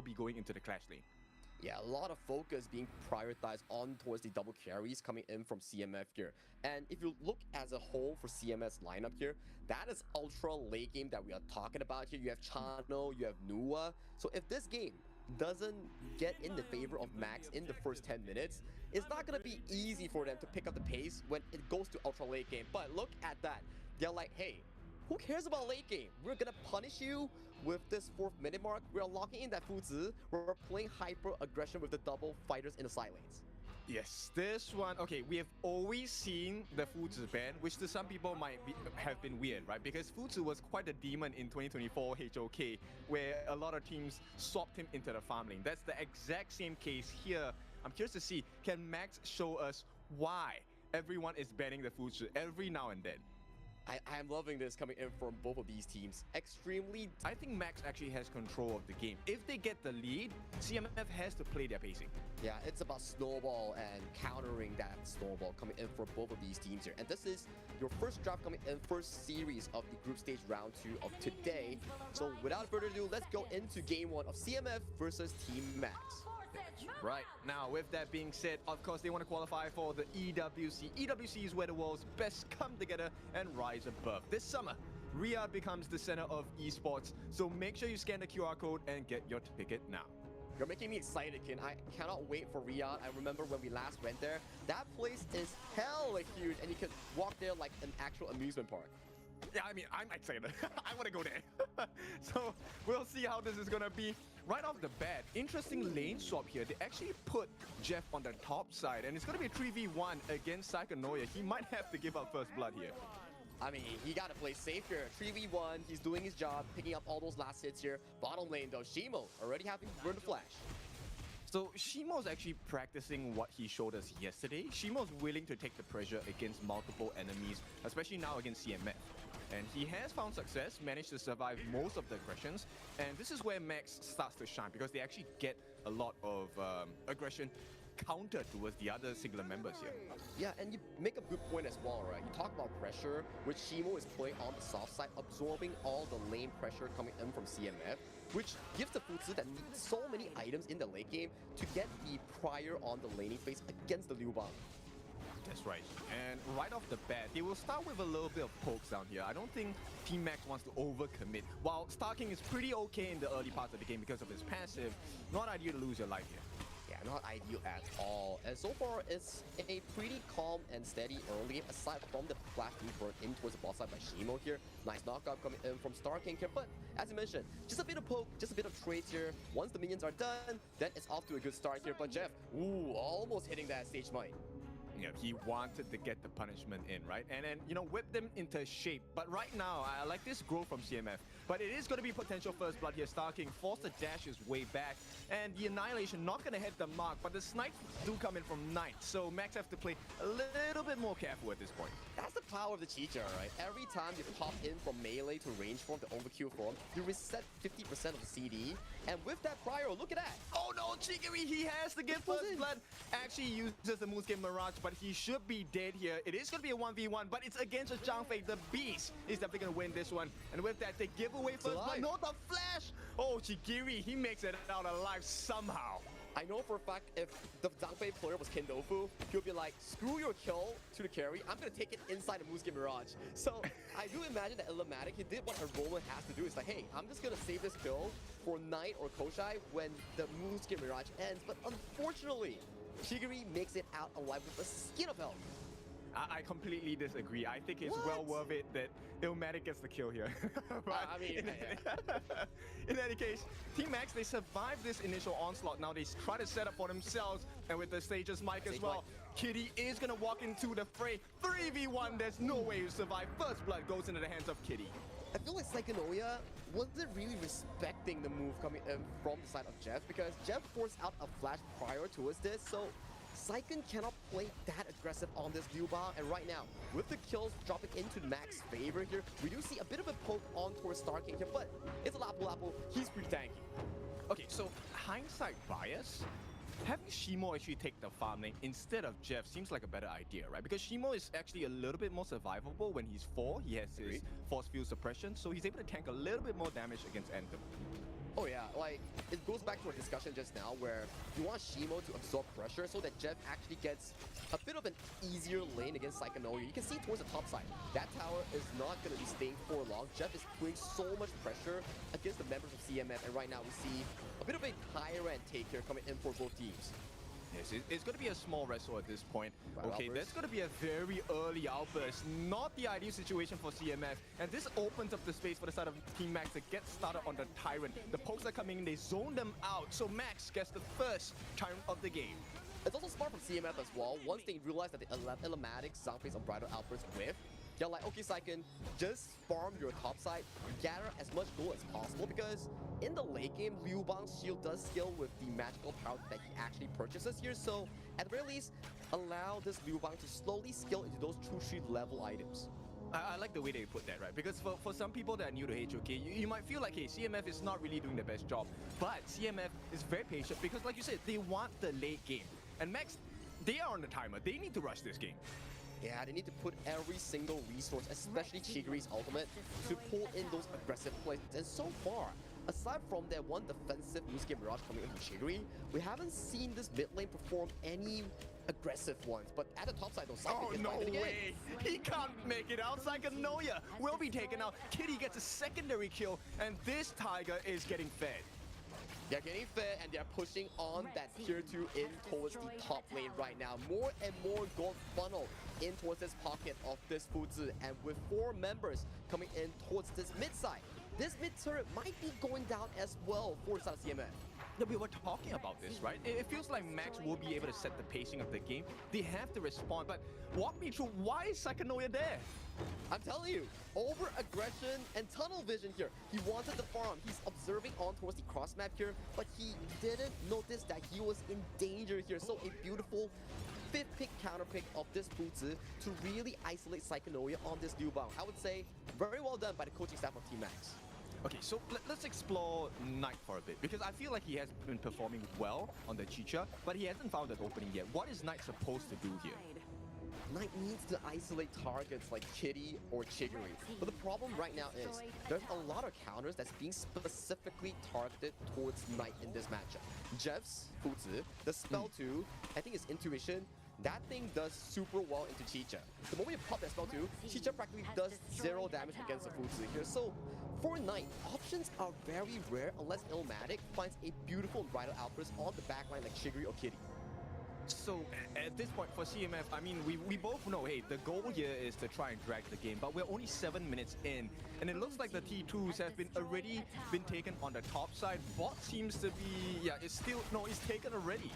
be going into the clash lane. Yeah, a lot of focus being prioritized on towards the double carries coming in from CMF here. And if you look as a whole for CMF's lineup here, that is ultra late game that we are talking about here. You have Chano, you have Nua. So if this game doesn't get in the favor of Max in the first 10 minutes, it's not going to be easy for them to pick up the pace when it goes to ultra late game. But look at that. They're like, hey, who cares about late game? We're gonna punish you with this 4th minute mark. We're locking in that Fuzi. We're playing hyper aggression with the double fighters in the side lanes. Yes, this one, okay, we have always seen the Fuzi ban, which to some people might have been weird, right? Because Fuzi was quite a demon in 2024 HOK, where a lot of teams swapped him into the farm lane. That's the exact same case here. I'm curious to see, can Max show us why everyone is banning the Fuzi every now and then? I'm loving this coming in from both of these teams. Extremely. I think Max actually has control of the game. If they get the lead, CMF has to play their pacing. Yeah, it's about snowball and countering that snowball coming in for both of these teams here. And this is your first draft coming in, first series of the group stage round 2 of today. So without further ado, let's go into game 1 of CMF versus Team Max. Right, now with that being said, of course they want to qualify for the EWC. EWC is where the world's best come together and rise above. This summer, Riyadh becomes the center of esports, so make sure you scan the QR code and get your ticket now. You're making me excited, Kin. I cannot wait for Riyadh. I remember when we last went there, that place is hella huge and you could walk there like an actual amusement park. Yeah, I mean, I'm excited. I want to go there. So we'll see how this is going to be. Right off the bat, interesting lane swap here. They actually put Jeff on the top side, and it's going to be a 3v1 against Psychonoia. He might have to give up first blood here. I mean, he got to play safe here. 3v1, he's doing his job, picking up all those last hits here. Bottom lane, though, Shimo already having burned the flash. So Shimo's actually practicing what he showed us yesterday. Shimo's willing to take the pressure against multiple enemies, especially now against CMF. And he has found success, managed to survive most of the aggressions. And this is where Max starts to shine because they actually get a lot of aggression countered towards the other singular members here. Yeah, and you make a good point as well, right? You talk about pressure, which Shimo is playing on the soft side, absorbing all the lane pressure coming in from CMF, which gives the Fuzi that needs so many items in the late game to get the prior on the laning phase against the Liu Bang. That's right. And right off the bat, they will start with a little bit of pokes down here. I don't think Team Max wants to overcommit. While Star King is pretty okay in the early parts of the game because of his passive, not ideal to lose your life here. Yeah, not ideal at all. And so far, it's a pretty calm and steady early game, aside from the flash being burned in towards the bot side by Shimo here. Nice knockup coming in from Star King here. But as you mentioned, just a bit of poke, just a bit of trades here. Once the minions are done, then it's off to a good start here. But Jeff, ooh, almost hitting that stage mine. Yeah, he wanted to get the punishment in, right? And then, you know, whip them into shape. But right now, I like this growth from CMF. But it is going to be potential first blood here. Star King forced to dash his way back. And the Annihilation not going to hit the mark. But the snipes do come in from Knight. So Max have to play a little bit more careful at this point. That's the power of the Chicha, right? Every time you pop in from melee to range form to overkill form, you reset 50% of the CD. And with that prior, look at that. Oh no, Chigiri, he has to get first blood. Actually uses the Moonscape Mirage, but he should be dead here. It is going to be a 1v1, but it's against a Zhang Fei. The Beast is definitely going to win this one. And with that, they give away first blood. No, the flash! Oh, Chigiri, he makes it out alive somehow. I know for a fact if the Zhang Fei player was Kindofu, he'll be like, screw your kill to the carry, I'm going to take it inside the Moonscape Mirage. So I do imagine that Illmatic, he did what a Roman has to do. It's like, hey, I'm just going to save this kill for Knight or Koshai when the Moonscape Mirage ends. But unfortunately, Chigiri makes it out alive with a skin of health. I completely disagree. I think it's well worth it that Illmatic gets the kill here. But I mean, in any case, Team Max, they survived this initial onslaught. Now they try to set up for themselves, and with the Sage's mic as well. Kitty is going to walk into the fray. 3v1, there's no way to survive. First blood goes into the hands of Kitty. I feel like Psychonoia wasn't really respecting the move coming in from the side of Jeff, because Jeff forced out a flash prior towards this, so Psychon cannot play that aggressive on this Liu Bang, and right now, with the kills dropping into Max's favor here, we do see a bit of a poke on towards Star King here, but it's a Lapu-Lapu, he's pretty tanky. Okay, so hindsight bias, having Shimo actually take the farm lane instead of Jeff seems like a better idea, right? Because Shimo is actually a little bit more survivable when he's 4. He has his force field suppression, so he's able to tank a little bit more damage against Anthem. Oh yeah, like, it goes back to our discussion just now where you want Shimo to absorb pressure so that Jeff actually gets a bit of an easier lane against Psychonoia. You can see towards the top side, that tower is not going to be staying for long. Jeff is putting so much pressure against the members of CMF, and right now we see a bit of a tyrant take here coming in for both teams. Yes, it's going to be a small wrestle at this point. Okay, outburst. that's going to be a very early outburst. Not the ideal situation for CMF. And this opens up the space for the side of Team Max to get started on the Tyrant. The pokes are coming in, they zone them out. So Max gets the first Tyrant of the game. It's also smart from CMF as well. Once they realize that the Illumatic Zangface Unbridled Outburst with, they're like, okay, Syken, just farm your top side, gather as much gold as possible, because in the late game, Liu Bang's shield does scale with the magical power that he actually purchases here, so at the very least, allow this Liu Bang to slowly scale into those true street level items. I like the way they put that, right? Because for some people that are new to HOK, you might feel like, hey, CMF is not really doing the best job. But CMF is very patient because, like you said, they want the late game. And Max, they are on the timer. They need to rush this game. Yeah, they need to put every single resource, especially Chigiri's ultimate, to pull in those aggressive plays. And so far, aside from that one defensive Yusuke Mirage coming in from Chigiri, we haven't seen this mid lane perform any aggressive ones. But at the top side, though, Syken no way! He can't make it out. Psychonoia will be taken out. Kitty gets a secondary kill, and this Tiger is getting fed. They're getting fed and they're pushing on that tier 2 in towards the top lane right now. More and more gold funnel in towards this pocket of this Fuzi, and with 4 members coming in towards this mid side, this mid turret might be going down as well for South CMF. Yeah, we were talking about this, right? It feels like Max will be able to set the pacing of the game. They have to respond, but walk me through, why is Psychonoia there? I'm telling you, over aggression and tunnel vision here. He wanted the farm. He's observing on towards the cross map here, but he didn't notice that he was in danger here. So a beautiful 5th pick counter pick of this Fuzi to really isolate Psychonoia on this Liu Bang. I would say very well done by the coaching staff of Team Max. Okay, so let's explore Knight for a bit, because I feel like he has been performing well on the Chicha, but he hasn't found an opening yet. What is Knight supposed to do here? Knight needs to isolate targets like Kitty or Chigiri. But the problem right now is there's a lot of counters that's being specifically targeted towards Knight in this matchup. Jeff's Fuzi, the spell 2, I think it's Intuition. That thing does super well into Chicha. The moment you pop that spell 2, Chicha practically does 0 damage against the Fuzi here. So for Knight, options are very rare unless Illmatic finds a beautiful bridal outburst on the backline like Chigiri or Kitty. So at this point for CMF, I mean, we both know, hey, the goal here is to try and drag the game, but we're only 7 minutes in, and it looks like the T2s have already been taken on the top side. Bot seems to be, yeah, it's taken already.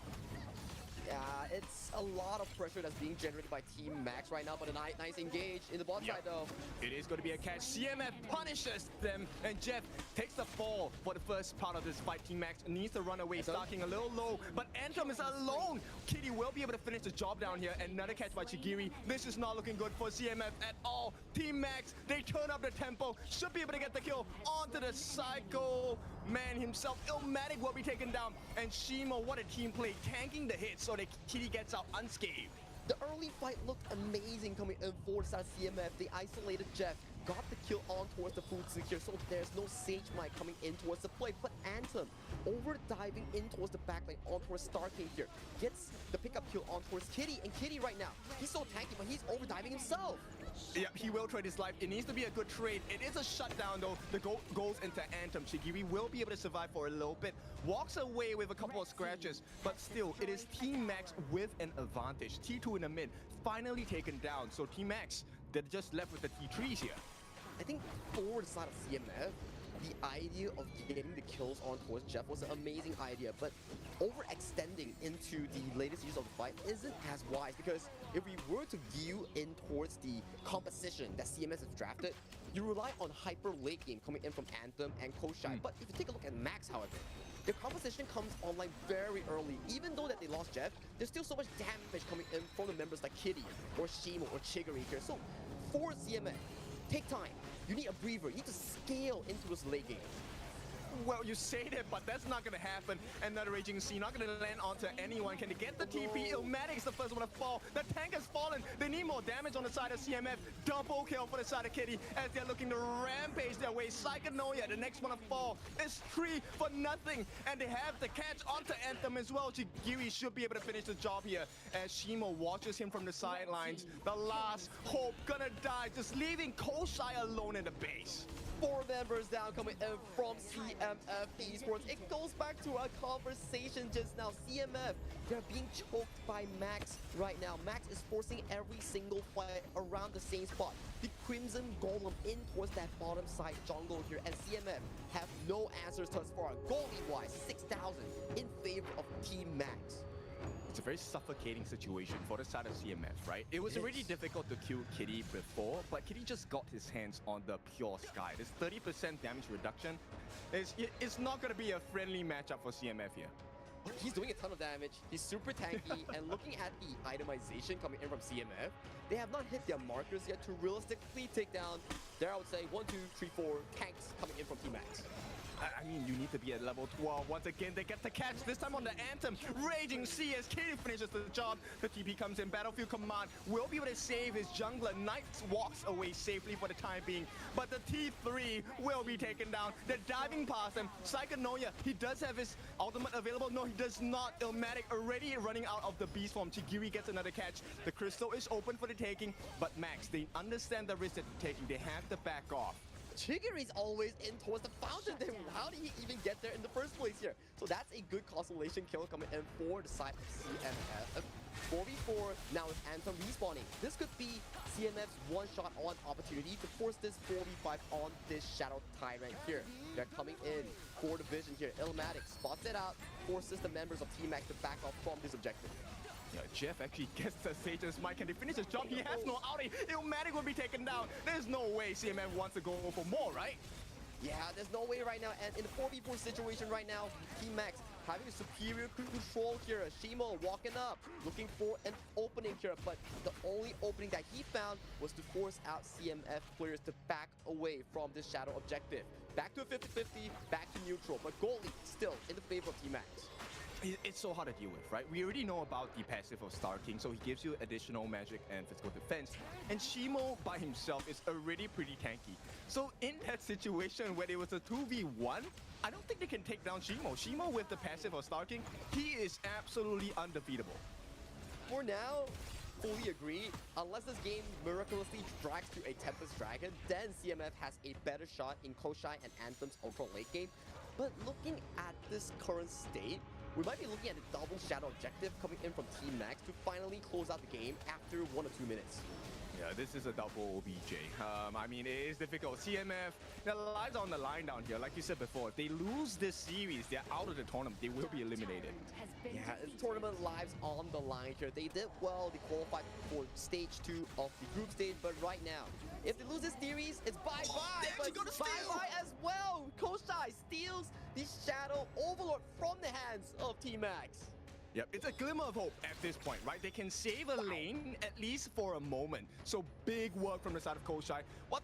Yeah, it's a lot of pressure that's being generated by Team Max right now, but a nice engage in the bot side though. It is going to be a catch. CMF punishes them, and Jeff takes the fall for the first part of this fight. Team Max needs to run away, starting a little low, but Anthem is alone. Kitty will be able to finish the job down here. Another catch by Chigiri. This is not looking good for CMF at all. Team Max, they turn up the tempo, should be able to get the kill onto the Psycho man himself. Illmatic will be taken down, and Shimo, what a team play, tanking the hit so that Kitty gets out unscathed. The early fight looked amazing coming in for South CMF. They isolated Jeff, got the kill on towards the Fuzi here, so there's no Sage Mike coming in towards the play. But Anthem, over diving in towards the backline on towards Starking here, gets the pickup kill on towards Kitty, and Kitty right now, he's so tanky, but he's over diving himself. Yeah, he will trade his life. It needs to be a good trade. It is a shutdown though. The goal goes into Anthem. Chigiri will be able to survive for a little bit. Walks away with a couple of scratches, but still, it is Team Max with an advantage. T2 in the mid, finally taken down. So Team Max, they're just left with the T3s here. I think for the side of CMF, the idea of getting the kills on towards Jeff was an amazing idea, but overextending into the latest use of the fight isn't as wise, because if we were to view in towards the composition that CMS has drafted, you rely on hyper late game coming in from Anthem and Koshai. But if you take a look at Max, however, their composition comes online very early. Even though that they lost Jeff, there's still so much damage coming in from the members like Kitty or Shimo or Chigiri here. So for CMF, take time. You need a breather. You need to scale into this late game. Well, you say that, but that's not gonna happen. Another Raging Sea not gonna land onto anyone. Can they get the TP? Illmatic's the first one to fall. The tank has fallen. They need more damage on the side of CMF. Double kill for the side of Kitty as they're looking to rampage their way. Psychonoia, the next one to fall. It's 3 for nothing. And they have the catch onto Anthem as well. Jigiri should be able to finish the job here as Shimo watches him from the sidelines. The last hope gonna die, just leaving Koshai alone in the base. 4 members down coming in from CMF Esports. It goes back to our conversation just now. CMF, they're being choked by Max right now. Max is forcing every single fight around the same spot. The Crimson Golem in towards that bottom side jungle here, and CMF have no answers thus far. Goalie-wise, 6,000 in favor of Team Max. It's a very suffocating situation for the side of CMF, right? It was already difficult to kill Kitty before, but Kitty just got his hands on the pure sky. This 30% damage reduction it's not going to be a friendly matchup for CMF here. He's doing a ton of damage. He's super tanky, and looking at the itemization coming in from CMF, they have not hit their markers yet to realistically take down, there I would say, 1, 2, 3, 4 tanks coming in from Team Max. I mean, you need to be at level 12. Once again, they get the catch, this time on the Anthem. Raging Sea as Kitty finishes the job. The TP comes in. Battlefield Command will be able to save his jungler. Knight walks away safely for the time being. But the T3 will be taken down. They're diving past him. Psychonoia, he does have his ultimate available. No, he does not. Illmatic already running out of the beast form. Chigiri gets another catch. The crystal is open for the taking. But Max, they understand the risk that they're taking. They have to back off. Chigiri's always in towards the fountain. Then how did he even get there in the first place here? So that's a good consolation kill coming in for the side of CMF. 4v4 now with Anthem respawning. This could be CMF's one-shot on opportunity to force this 4v5 on this Shadow Tyrant here. They're coming in for the vision here. Illmatic spots it out, forces the members of Team Max to back off from this objective. Yeah, Jeff actually gets the Sage's mic. Can they finish his job? He has no outing. Illmatic will be taken down. There's no way CMF wants to go for more, right? Yeah, there's no way right now. And in the 4v4 situation right now, Team Max having a superior control here. Shimo walking up, looking for an opening here. But the only opening that he found was to force out CMF players to back away from this Shadow objective. Back to a 50-50, back to neutral. But goalie still in the favor of Team Max. It's so hard to deal with, right? We already know about the passive of Star King, so he gives you additional magic and physical defense. And Shimo by himself is already pretty tanky. So in that situation where it was a 2v1, I don't think they can take down Shimo. Shimo with the passive of Star King, he is absolutely undefeatable. For now, fully agree. Unless this game miraculously drags to a Tempest Dragon, then CMF has a better shot in Koshai and Anthem's ultra late game. But looking at this current state, we might be looking at a double Shadow objective coming in from Team Max to finally close out the game after 1 or 2 minutes. Yeah, this is a double OBJ. I mean, it is difficult. CMF, their lives are on the line down here. Like you said before, if they lose this series, they're out of the tournament. They will be eliminated. Yeah, tournament lives on the line here. They did well. They qualified for stage 2 of the group stage, but right now, if they lose this series, it's bye-bye. But bye-bye as well. Koshai steals the Shadow Overlord from the hands of Team Max. Yep, it's a glimmer of hope at this point, right? They can save a lane, at least for a moment. So big work from the side of Koshai. What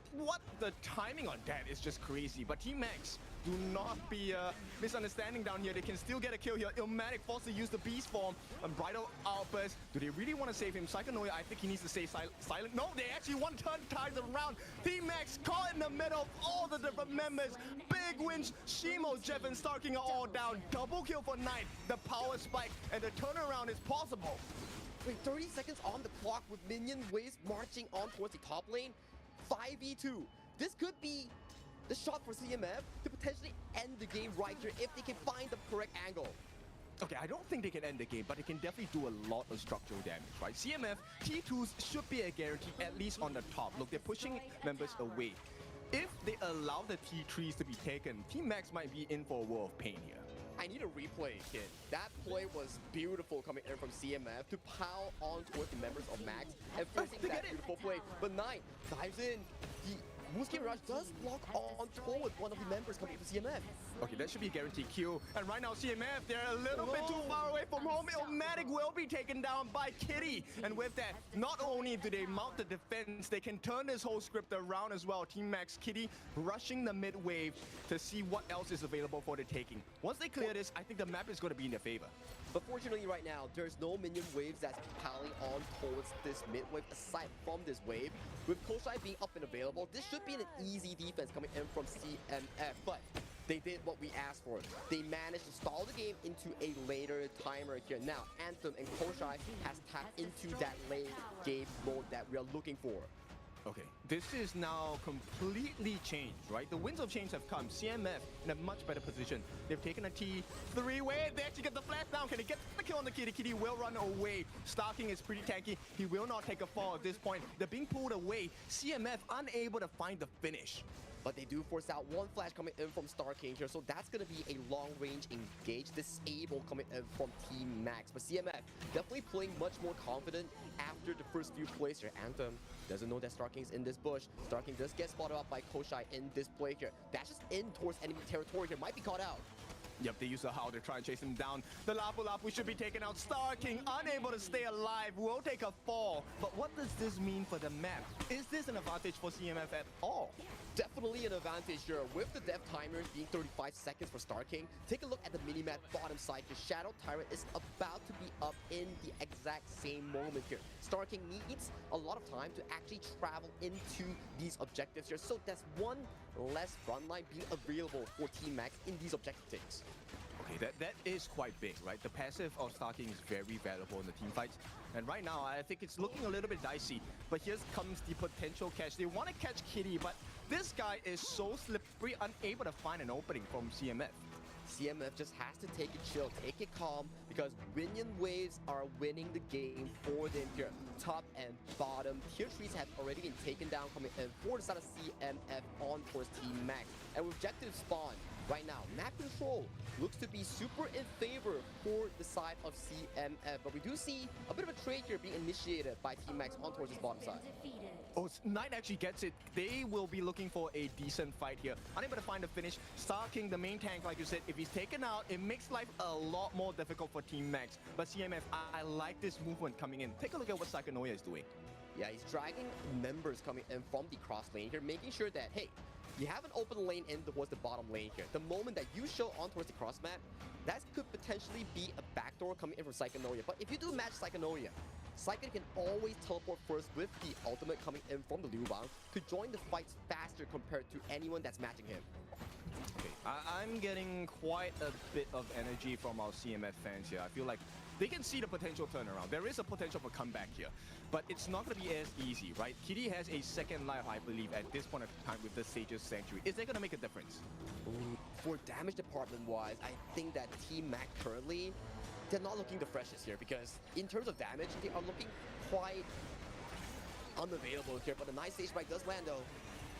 the timing on that is just crazy. But Team Max, do not be misunderstanding down here. They can still get a kill here. Illmatic forced to use the beast form. Bridal Outburst. Do they really want to save him? Psychonoia, I think he needs to stay silent. No, they actually want to turn tides around. Team Max caught in the middle of all the different members. Big wins. Shimo, Jeff, and Starking are all down. Double kill for Knight. The power spike and the turnaround is possible. Wait, 30 seconds on the clock with minion waves marching on towards the top lane. 5v2. This could be the shot for CMF to potentially end the game right here if they can find the correct angle. Okay, I don't think they can end the game, but they can definitely do a lot of structural damage, right? CMF, T2s should be a guarantee, at least on the top. Look, they're pushing members away. If they allow the T3s to be taken, Team Max might be in for a world of pain here. I need a replay, kid. That play was beautiful coming in from CMF to pile on towards the members of Max and forcing that beautiful play. But Knight dives in. The Moonscape Rush does block on towards one of the members coming from CMF. Okay, that should be a guaranteed kill. And right now, CMF, they're a little bit too far away from home. Illmatic will be taken down by Kitty. And with that, not only do they mount the defense, they can turn this whole script around as well. Team Max Kitty rushing the mid wave to see what else is available for the taking. Once they clear this, I think the map is going to be in their favor. But fortunately right now, there's no minion waves that's piling on towards this mid wave aside from this wave. With Koshai being up and available, this should be an easy defense coming in from CMF. But they did what we asked for. They managed to stall the game into a later timer here. Now, Anthem and Koshai has tapped into that late game mode that we are looking for. Okay, this is now completely changed, right? The winds of change have come. CMF in a much better position. They've taken a T3 way. They actually get the flash down. Can they get the kill on the Kitty? Kitty will run away. Stalking is pretty tanky. He will not take a fall at this point. They're being pulled away. CMF unable to find the finish. But they do force out one flash coming in from Star King here, so that's going to be a long-range engage, disable coming in from Team Max. But CMF definitely playing much more confident after the first few plays here. Anthem doesn't know that Star King's in this bush. Star King does get spotted up by Koshai in this play here. Dashes in towards enemy territory here, might be caught out. Yep, they use the Howl to try and chase him down. The Lapu Lapu should be taken out. Star King, unable to stay alive, will take a fall. But what does this mean for the map? Is this an advantage for CMF at all? Definitely an advantage here. With the death timers being 35 seconds for Star King, take a look at the minimap bottom side here. Shadow Tyrant is about to be up in the exact same moment here. Star King needs a lot of time to actually travel into these objectives here. So that's one less run line being available for Team Max in these objective takes. Okay, that is quite big, right? The passive of Star King is very valuable in the team fights. And right now, I think it's looking a little bit dicey. But here comes the potential catch. They want to catch Kitty, but this guy is so slippery, unable to find an opening from CMF. CMF just has to take it chill, take it calm, because minion waves are winning the game for them here. Top and bottom tier trees have already been taken down coming in for the side of CMF on towards Team Max. And with objective spawn, right now, map control looks to be super in favor for the side of CMF. But we do see a bit of a trade here being initiated by Team Max on towards his bottom side. Oh, Knight actually gets it. They will be looking for a decent fight here. Unable to find the finish. Star King, the main tank, like you said, if he's taken out, it makes life a lot more difficult for Team Max. But CMF, I like this movement coming in. Take a look at what Psychonoia is doing. Yeah, he's dragging members coming in from the cross lane here, making sure that, hey, you have an open lane in towards the bottom lane here. The moment that you show on towards the cross map, that could potentially be a backdoor coming in from Psychonoia. But if you do match Psychonoia, Psycho can always teleport first with the ultimate coming in from the Liu Bang to join the fights faster compared to anyone that's matching him. Okay, I'm getting quite a bit of energy from our CMF fans here. I feel like they can see the potential turnaround. There is a potential for comeback here, but it's not going to be as easy, right? Kitty has a second life, I believe, at this point of time with the Sage's Sanctuary. Is that going to make a difference? Ooh, for damage department-wise, I think that Team Mac currently, they're not looking the freshest here, because in terms of damage, they are looking quite unavailable here. But the nice stage strike does land though.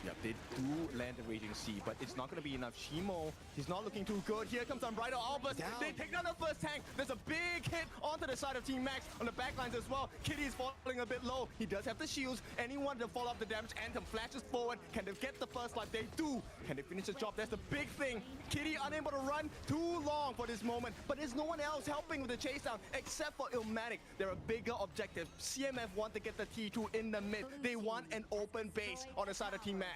Yeah, they do land the Raging Sea, but it's not going to be enough. Shimo, he's not looking too good. Here comes Unbridled Albus. They take down the first tank. There's a big hit onto the side of Team Max on the backlines as well. Kitty is falling a bit low. He does have the shields. Anyone to follow up the damage. Anthem flashes forward. Can they get the first life? They do. Can they finish the job? That's the big thing. Kitty unable to run too long for this moment, but there's no one else helping with the chase down except for Illmatic. They're a bigger objective. CMF want to get the T2 in the mid. They want an open base on the side of Team Max.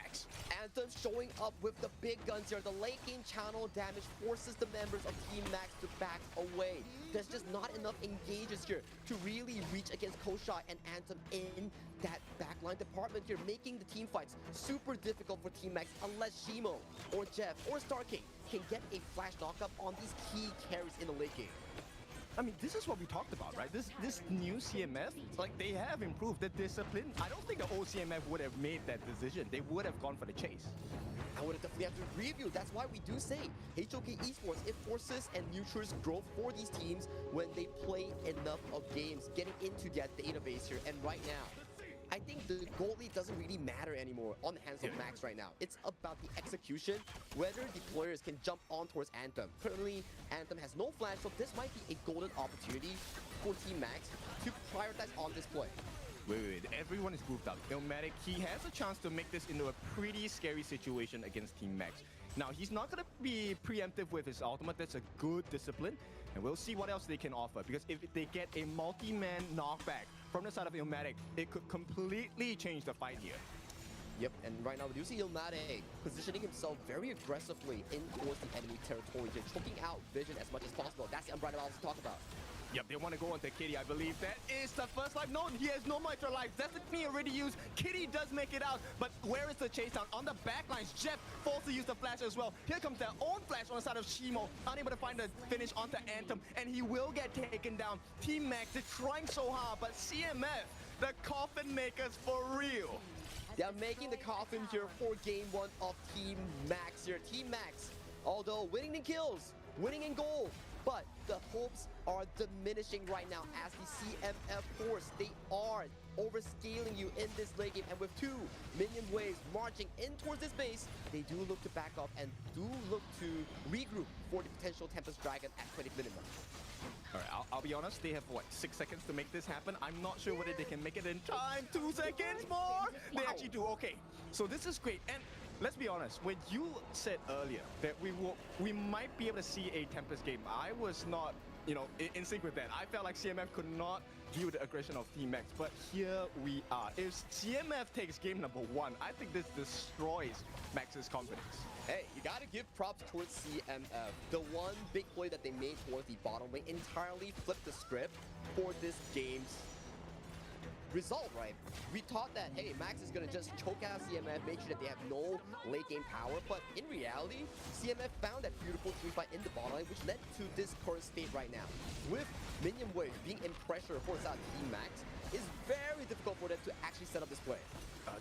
Anthem showing up with the big guns here. The late game channel damage forces the members of Team Max to back away. There's just not enough engages here to really reach against Koshai and Anthem in that backline department here, making the team fights super difficult for Team Max unless Shimo or Jeff or Star King can get a flash knockup on these key carries in the late game. I mean, this is what we talked about, right? This new CMF, like, they have improved the discipline. I don't think the old CMF would have made that decision. They would have gone for the chase. I would definitely have to review. That's why we do say HOK Esports, it forces and nurtures growth for these teams when they play enough of games, getting into that database here. And right now, I think the goal lead doesn't really matter anymore on the hands of Max right now. It's about the execution, whether the players can jump on towards Anthem. Currently, Anthem has no flash, so this might be a golden opportunity for Team Max to prioritize on this play. Wait. Everyone is grouped up. Illmatic, he has a chance to make this into a pretty scary situation against Team Max. Now, he's not going to be preemptive with his ultimate. That's a good discipline. And we'll see what else they can offer. Because if they get a multi-man knockback from the side of Illmatic, it could completely change the fight here. Yep, and right now we do see Illmatic positioning himself very aggressively in towards the enemy territory, just choking out Vision as much as possible. That's the unbridled I was talking about. Yep, they want to go onto Kitty, I believe. That is the first life. No, he has no more extra life. Destiny already used. Kitty does make it out, but where is the chase down? On the backlines, Jeff forced to use the flash as well. Here comes their own flash on the side of Shimo, unable to find the finish onto Anthem, and he will get taken down. Team Max is trying so hard, but CMF, the coffin makers for real. They are making the coffin here for game 1 of Team Max here. Team Max, although winning in kills, winning in gold, but the hopes are diminishing right now as the CMF force. They are overscaling you in this late game, and with 2 minion waves marching in towards this base, they do look to back off and do look to regroup for the potential Tempest Dragon at 20 minutes. All right, I'll be honest, they have, what, 6 seconds to make this happen? I'm not sure whether they can make it in time. 2 seconds more? They actually do, okay. So this is great, and let's be honest, when you said earlier that we might be able to see a Tempest game, I was not, in sync with that. I felt like CMF could not deal with the aggression of Team Max, but here we are. If CMF takes game number 1, I think this destroys Max's confidence. Hey, you gotta give props towards CMF. The one big play that they made towards the bottom lane entirely flipped the script for this game's result, right? We thought that, hey, Max is gonna just choke out CMF, make sure that they have no late game power, but in reality, CMF found that beautiful team fight in the bottom lane, which led to this current state right now. With minion wave being in pressure for the side of Team Max, it's very difficult for them to actually set up this play.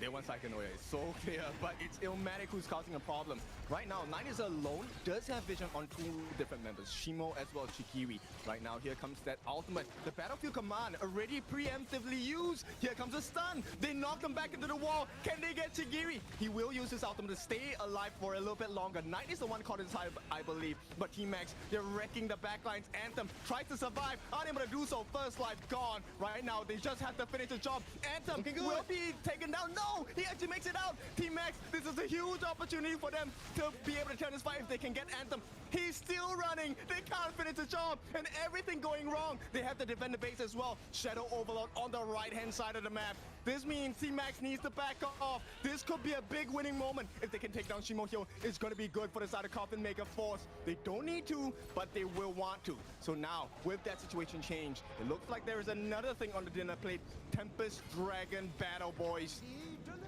They want Psychonoia, it's so clear, but it's Illmatic who's causing a problem. Right now, Knight is alone, does have vision on 2 different members, Shimo as well as Shikiri. Right now, here comes that ultimate. The Battlefield Command already preemptively used. Here comes a stun. They knock him back into the wall. Can they get Shikiri? He will use his ultimate to stay alive for a little bit longer. Knight is the one caught inside, I believe. But Team Max, they're wrecking the backlines. Anthem tries to survive, unable to do so. First life gone. Right now, they just have to finish the job. Anthem will be taken down. No, he actually makes it out. Team Max, this is a huge opportunity for them to be able to turn this fight if they can get Anthem. He's still running. They can't finish the job, and everything going wrong. They have to defend the base as well. Shadow Overload on the right-hand side of the map. This means Team Max needs to back off. This could be a big winning moment. If they can take down Shimo Hill, it's going to be good for the side of Coffin Maker Force. They don't need to, but they will want to. So now, with that situation change, it looks like there is another thing on the dinner plate. Tempest Dragon Battle, boys.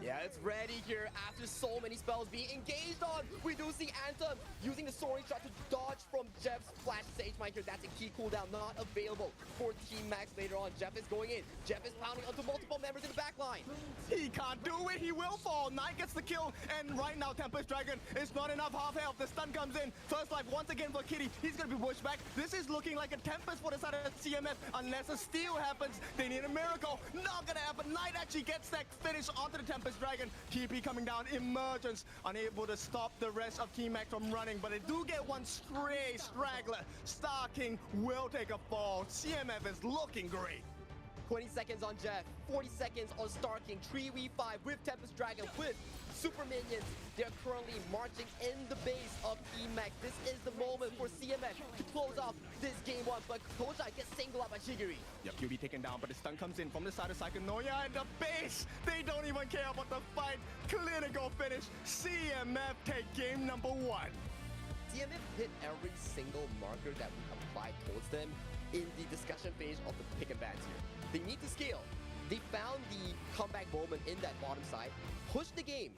Yeah, it's ready here after so many spells being engaged on. We do see Anthem using the soaring shot to dodge from Jeff's flash Sage Mine here. That's a key cooldown not available for Team Max later on. Jeff is going in. Jeff is pounding onto multiple members in the back line. He can't do it. He will fall. Knight gets the kill. And right now, Tempest Dragon is not enough half health. The stun comes in. First life once again for Kitty. He's going to be pushed back. This is looking like a Tempest for the side of CMF. Unless a steal happens, they need a miracle. Not going to happen. Knight actually gets that finish onto the Tempest Dragon. TP coming down. Emergence unable to stop the rest of Team Max from running. But they do get one stray straggler. Star King will take a fall. CMF is looking great. 20 seconds on Jeff, 40 seconds on Star King, 3v5 with Tempest Dragon, with Super Minions. They're currently marching in the base of Team Max. This is the moment for CMF to close off this game 1, but Kojai gets singled out by Shigiri. Yep, he'll be taken down, but the stun comes in from the side of Psychonoia and the base. They don't even care about the fight. Clinical finish. CMF take game number 1. CMF hit every single marker that we applied towards them in the discussion phase of the pick and bans here. They need to scale. They found the comeback moment in that bottom side, pushed the game,